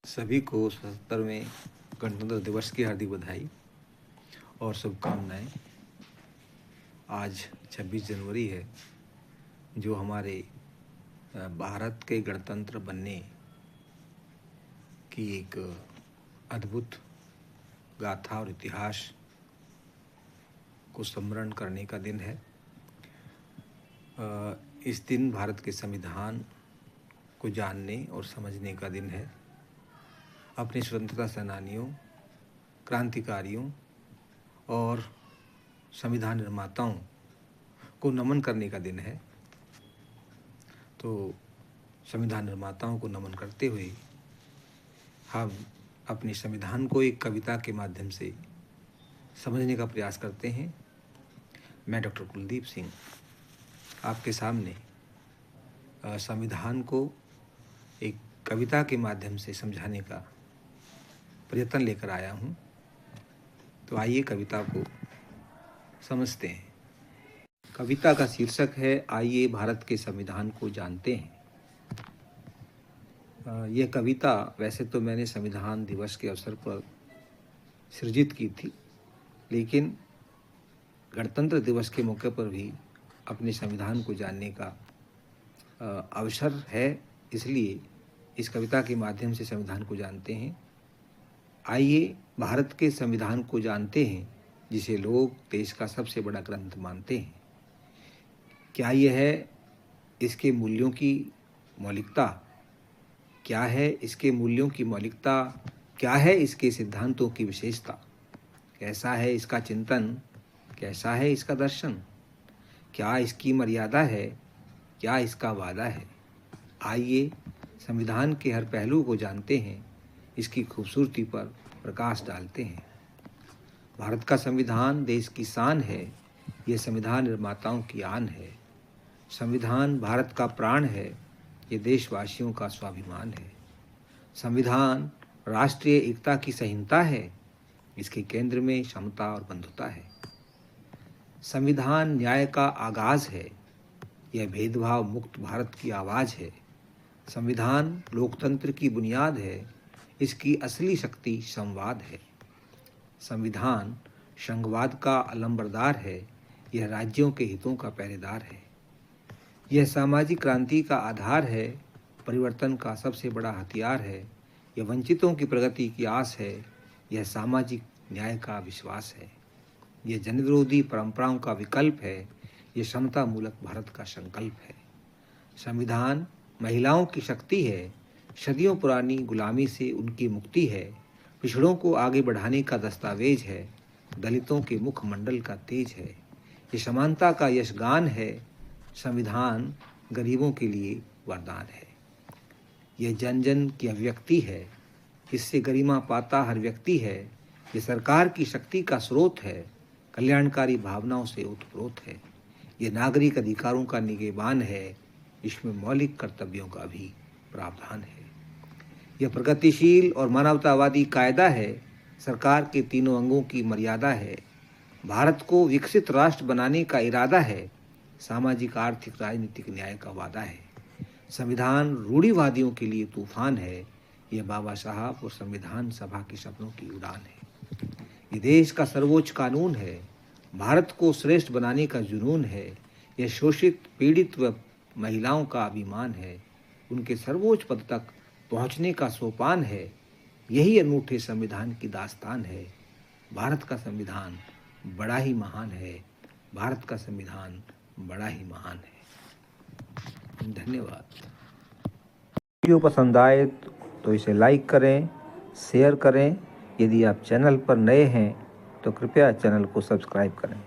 सभी को 77वें गणतंत्र दिवस की हार्दिक बधाई और शुभकामनाएं। आज 26 जनवरी है, जो हमारे भारत के गणतंत्र बनने की एक अद्भुत गाथा और इतिहास को स्मरण करने का दिन है। इस दिन भारत के संविधान को जानने और समझने का दिन है। अपने स्वतंत्रता सेनानियों, क्रांतिकारियों और संविधान निर्माताओं को नमन करने का दिन है। तो संविधान निर्माताओं को नमन करते हुए हम अपने संविधान को एक कविता के माध्यम से समझने का प्रयास करते हैं। मैं डॉक्टर कुलदीप सिंह आपके सामने संविधान को एक कविता के माध्यम से समझाने का प्रयत्न लेकर आया हूँ। तो आइए कविता को समझते हैं। कविता का शीर्षक है आइए भारत के संविधान को जानते हैं। यह कविता वैसे तो मैंने संविधान दिवस के अवसर पर सृजित की थी, लेकिन गणतंत्र दिवस के मौके पर भी अपने संविधान को जानने का अवसर है, इसलिए इस कविता के माध्यम से संविधान को जानते हैं। आइए भारत के संविधान को जानते हैं, जिसे लोग देश का सबसे बड़ा ग्रंथ मानते हैं। क्या यह है इसके मूल्यों की मौलिकता? क्या है इसके मूल्यों की मौलिकता? क्या है इसके सिद्धांतों की विशेषता? कैसा है इसका चिंतन? कैसा है इसका दर्शन? क्या इसकी मर्यादा है? क्या इसका वादा है? आइए संविधान के हर पहलू को जानते हैं, इसकी खूबसूरती पर प्रकाश डालते हैं। भारत का संविधान देश की शान है, ये संविधान निर्माताओं की आन है। संविधान भारत का प्राण है, ये देशवासियों का स्वाभिमान है। संविधान राष्ट्रीय एकता की संहिता है, इसके केंद्र में समता और बंधुता है। संविधान न्याय का आगाज है, यह भेदभाव मुक्त भारत की आवाज़ है। संविधान लोकतंत्र की बुनियाद है, इसकी असली शक्ति संवाद है। संविधान संघवाद का अलंबरदार है, यह राज्यों के हितों का पहरेदार है। यह सामाजिक क्रांति का आधार है, परिवर्तन का सबसे बड़ा हथियार है। यह वंचितों की प्रगति की आस है, यह सामाजिक न्याय का विश्वास है। यह जनविरोधी परंपराओं का विकल्प है, यह समता मूलक भारत का संकल्प है। संविधान महिलाओं की शक्ति है, सदियों पुरानी गुलामी से उनकी मुक्ति है। पिछड़ों को आगे बढ़ाने का दस्तावेज है, दलितों के मुखमंडल का तेज है। ये समानता का यशगान है, संविधान गरीबों के लिए वरदान है। यह जन जन की अभिव्यक्ति है, इससे गरिमा पाता हर व्यक्ति है। ये सरकार की शक्ति का स्रोत है, कल्याणकारी भावनाओं से ओतप्रोत है। ये नागरिक अधिकारों का निगहबान है, इसमें मौलिक कर्तव्यों का भी प्रावधान है। यह प्रगतिशील और मानवतावादी कायदा है, सरकार के तीनों अंगों की मर्यादा है। भारत को विकसित राष्ट्र बनाने का इरादा है, सामाजिक आर्थिक राजनीतिक न्याय का वादा है। संविधान रूढ़िवादियों के लिए तूफान है, यह बाबा साहब और संविधान सभा के सपनों की उड़ान है। ये देश का सर्वोच्च कानून है, भारत को श्रेष्ठ बनाने का जुनून है। यह शोषित पीड़ित व महिलाओं का अभिमान है, उनके सर्वोच्च पद तक पहुंचने का सोपान है। यही अनूठे संविधान की दास्तान है। भारत का संविधान बड़ा ही महान है, भारत का संविधान बड़ा ही महान है। धन्यवाद। वीडियो पसंद आए तो इसे लाइक करें, शेयर करें। यदि आप चैनल पर नए हैं तो कृपया चैनल को सब्सक्राइब करें।